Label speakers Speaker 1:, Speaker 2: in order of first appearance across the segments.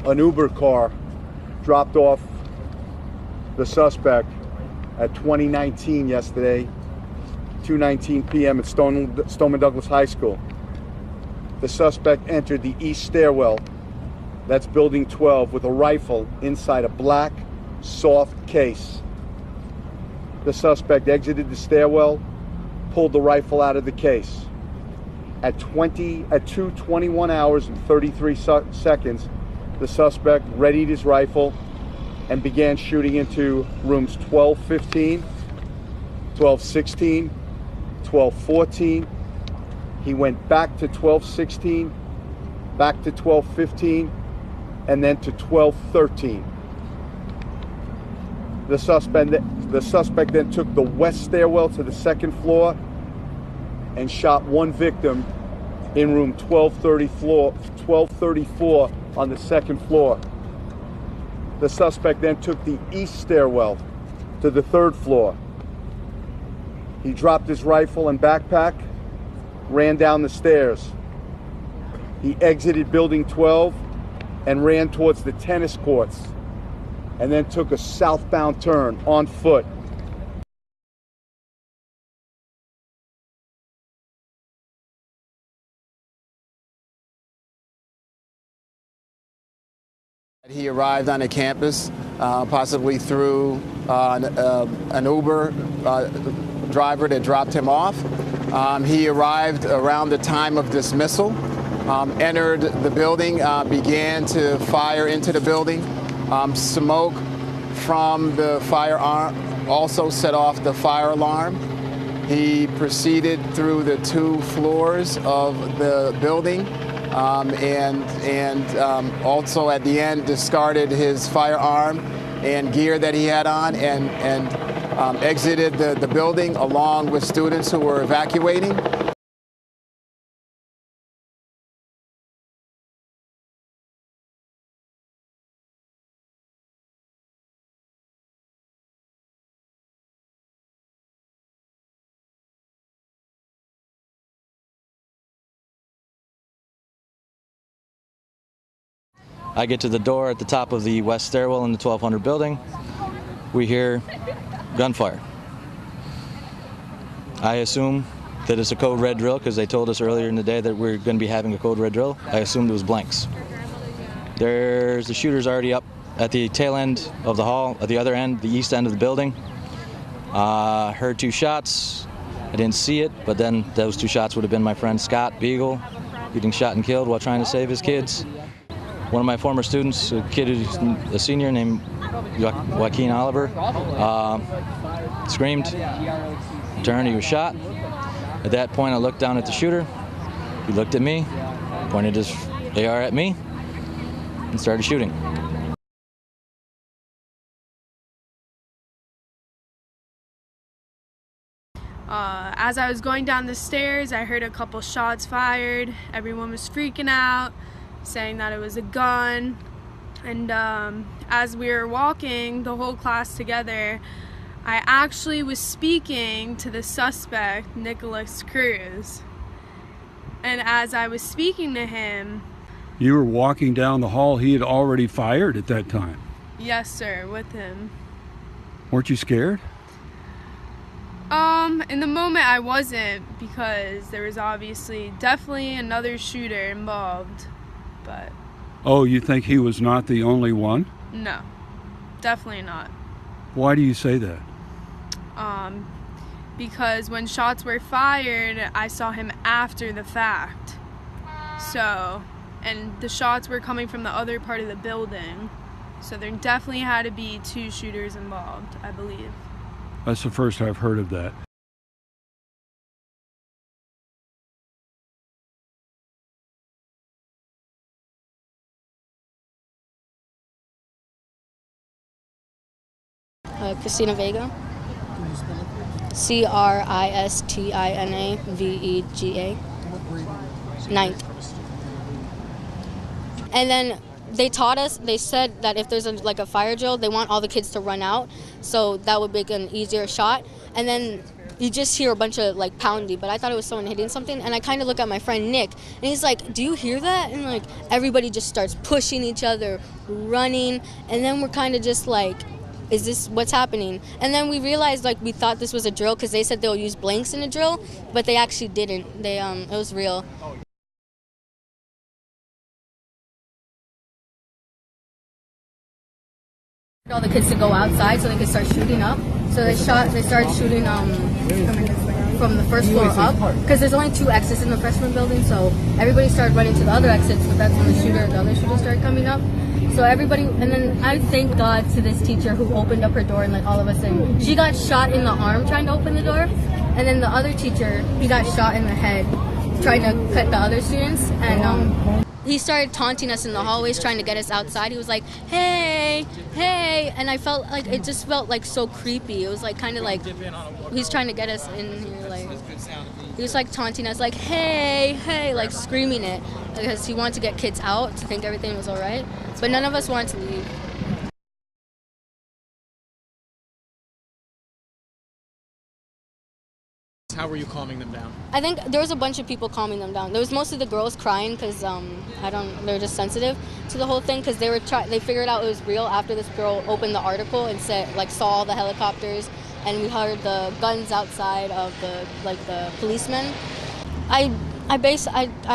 Speaker 1: An Uber car dropped off the suspect at 2019 yesterday, 2:19 p.m. at Stoneman Douglas High School. The suspect entered the east stairwell, that's building 12, with a rifle inside a black, soft case. The suspect exited the stairwell, pulled the rifle out of the case. At 2:21 hours and 33 seconds, the suspect readied his rifle and began shooting into rooms 1215, 1216, 1214. He went back to 1216, back to 1215, and then to 1213. The suspect then took the west stairwell to the second floor and shot one victim in room 1234 on the second floor. The suspect then took the east stairwell to the third floor. He dropped his rifle and backpack, ran down the stairs. He exited building 12 and ran towards the tennis courts, and then took a southbound turn on foot.
Speaker 2: He arrived on the campus, possibly through an Uber driver that dropped him off. He arrived around the time of dismissal, entered the building, began to fire into the building. Smoke from the firearm also set off the fire alarm. He proceeded through the 2 floors of the building. Also at the end discarded his firearm and gear that he had on and exited the building along with students who were evacuating.
Speaker 3: I get to the door at the top of the west stairwell in the 1200 building. We hear gunfire. I assume that it's a code red drill because they told us earlier in the day that we're going to be having a code red drill. I assumed it was blanks. There's the shooters already up at the tail end of the hall, at the other end, the east end of the building. Heard 2 shots. I didn't see it, but then those 2 shots would have been my friend Scott Beagle getting shot and killed while trying to save his kids. One of my former students, a kid who's a senior named Joaquin Oliver, screamed, turned, he was shot. At that point, I looked down at the shooter. He looked at me, pointed his AR at me, and started shooting.
Speaker 4: As I was going down the stairs, I heard a couple shots fired. Everyone was freaking out, saying that it was a gun. And as we were walking, the whole class together, I actually was speaking to the suspect, Nikolas Cruz. And as I was speaking to him...
Speaker 5: You were walking down the hall, he had already fired at that time?
Speaker 4: Yes, sir, with him.
Speaker 5: Weren't you scared?
Speaker 4: In the moment I wasn't, because there was obviously definitely another shooter involved, but...
Speaker 5: Oh, you think he was not the only one?
Speaker 4: No, definitely not.
Speaker 5: Why do you say that?
Speaker 4: Because when shots were fired, I saw him after the fact. So, and the shots were coming from the other part of the building. So there definitely had to be 2 shooters involved, I believe.
Speaker 5: That's the first I've heard of that.
Speaker 6: Christina Vega. CRISTINAVEGA. 9th. And then they taught us, they said that if there's like a fire drill, they want all the kids to run out, so that would make an easier shot. And then you just hear a bunch of like pounding, but I thought it was someone hitting something, and I kind of look at my friend Nick, and he's like, do you hear that? And like everybody just starts pushing each other, running, and then we're kind of just like, is this what's happening? And then we realized like we thought this was a drill because they said they'll use blanks in a drill, but they actually didn't. They it was real. All the kids to go outside so they could start shooting up. So they started shooting from the first floor up because there's only 2 exits in the freshman building. So everybody started running to the other exits, but that's when the other shooter started coming up. So everybody, and then I thank God to this teacher who opened up her door and let all of us in. She got shot in the arm trying to open the door, and then the other teacher, he got shot in the head trying to cut the other students, and he started taunting us in the hallways, trying to get us outside. He was like, hey, hey, and I felt like, it just felt like so creepy. It was like kind of like, he's trying to get us in here, like, he was like taunting us, like, hey, hey, like screaming it, because he wanted to get kids out to think everything was all right, but none of us wanted to leave.
Speaker 7: How were you calming them down?
Speaker 6: I think there was a bunch of people calming them down. There was mostly the girls crying because they're just sensitive to the whole thing because they figured out it was real after this girl opened the article and said like saw all the helicopters, and we heard the guns outside of the policemen. I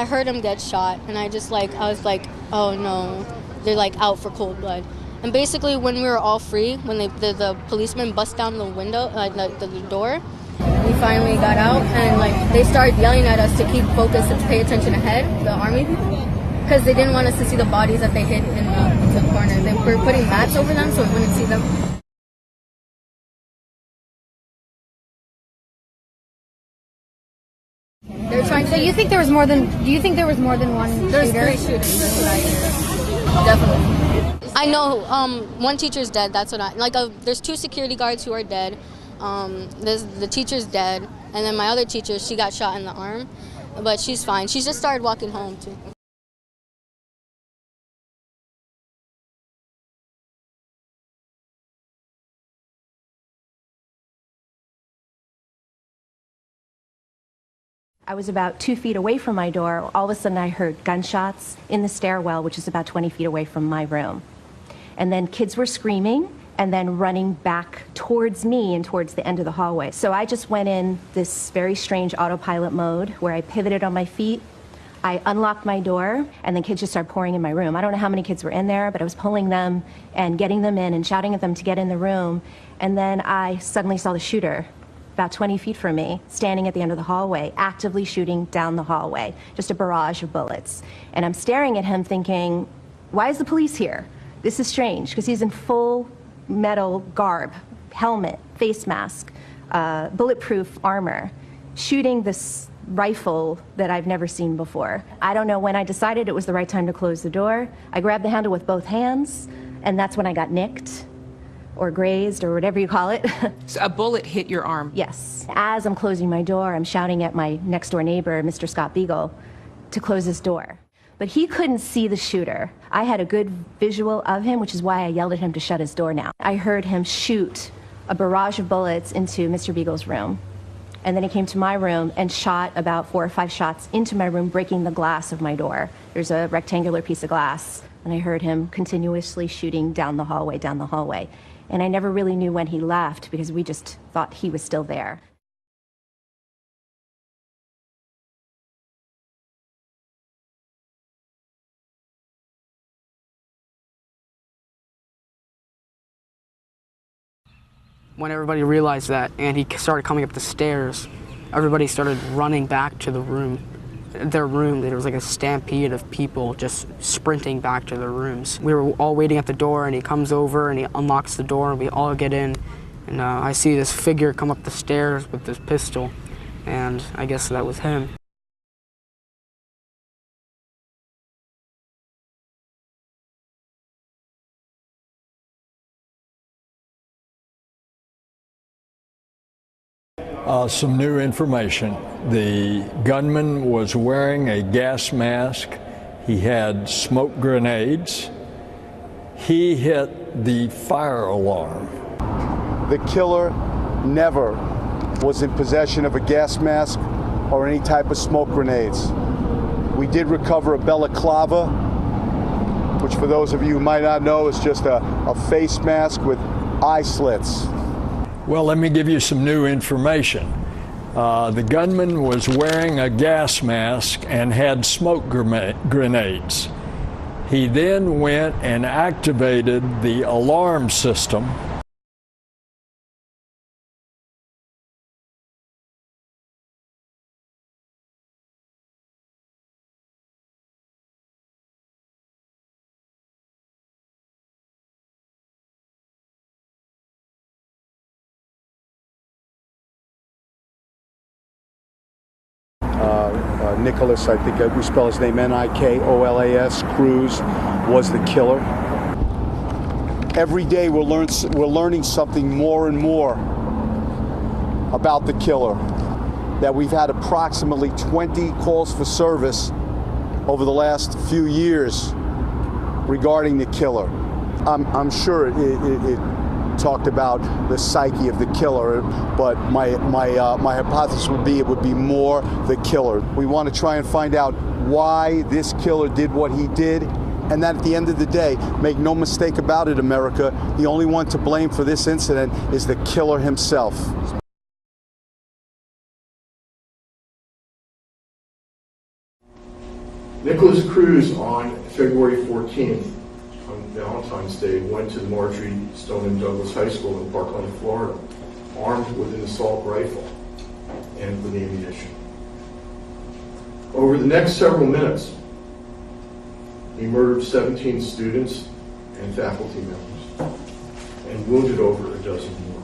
Speaker 6: heard him get shot, and I was like, oh no, they're like out for cold blood. And basically when we were all free, when the policemen bust down the window, the door, we finally got out, and like they started yelling at us to keep focused and to pay attention ahead, the army people, because they didn't want us to see the bodies that they hid in the corner. They were putting mats over them so we wouldn't see them. They were trying.
Speaker 8: So you think there was more than? Do you think there was more than one?
Speaker 6: There's
Speaker 8: shooter?
Speaker 6: 3 shooters. Definitely. I know one teacher's dead. That's what there's 2 security guards who are dead. The teacher's dead, and then my other teacher, she got shot in the arm, but she's fine. She just started walking home too.
Speaker 9: I was about 2 feet away from my door. All of a sudden I heard gunshots in the stairwell, which is about 20 feet away from my room. And then kids were screaming and then running back towards me and towards the end of the hallway. So I just went in this very strange autopilot mode where I pivoted on my feet, I unlocked my door, and then kids just started pouring in my room. I don't know how many kids were in there, but I was pulling them and getting them in and shouting at them to get in the room. And then I suddenly saw the shooter about 20 feet from me, standing at the end of the hallway, actively shooting down the hallway, just a barrage of bullets. And I'm staring at him thinking, why is the police here? This is strange, because he's in full metal garb, helmet, face mask, bulletproof armor, shooting this rifle that I've never seen before. I don't know when I decided it was the right time to close the door. I grabbed the handle with both hands, and that's when I got nicked, or grazed, or whatever you call it.
Speaker 10: So a bullet hit your arm?
Speaker 9: Yes. As I'm closing my door, I'm shouting at my next door neighbor, Mr. Scott Beagle, to close his door. But he couldn't see the shooter. I had a good visual of him, which is why I yelled at him to shut his door now. I heard him shoot a barrage of bullets into Mr. Beagle's room. And then he came to my room and shot about 4 or 5 shots into my room, breaking the glass of my door. There's a rectangular piece of glass. And I heard him continuously shooting down the hallway, down the hallway. And I never really knew when he left because we just thought he was still there.
Speaker 11: When everybody realized that and he started coming up the stairs, everybody started running back to their room. There was like a stampede of people just sprinting back to their rooms. We were all waiting at the door, and he comes over and he unlocks the door, and we all get in. And I see this figure come up the stairs with this pistol, and I guess that was him.
Speaker 12: Some new information. The gunman was wearing a gas mask. He had smoke grenades. He hit the fire alarm.
Speaker 1: The killer never was in possession of a gas mask or any type of smoke grenades. We did recover a balaclava, which for those of you who might not know is just a face mask with eye slits.
Speaker 12: Well, let me give you some new information. The gunman was wearing a gas mask and had smoke grenades. He then went and activated the alarm system.
Speaker 1: Nikolas, I think we spell his name Nikolas, Cruz, was the killer. Every day we're learning something more and more about the killer. That we've had approximately 20 calls for service over the last few years regarding the killer. I'm sure it talked about the psyche of the killer, but my hypothesis would be it would be more the killer. We want to try and find out why this killer did what he did, and that at the end of the day, make no mistake about it, America, the only one to blame for this incident is the killer himself.
Speaker 13: Nikolas Cruz on February 14th, on Valentine's Day, went to the Marjory Stoneman Douglas High School in Parkland, Florida, armed with an assault rifle and with ammunition. Over the next several minutes, he murdered 17 students and faculty members and wounded over a dozen more.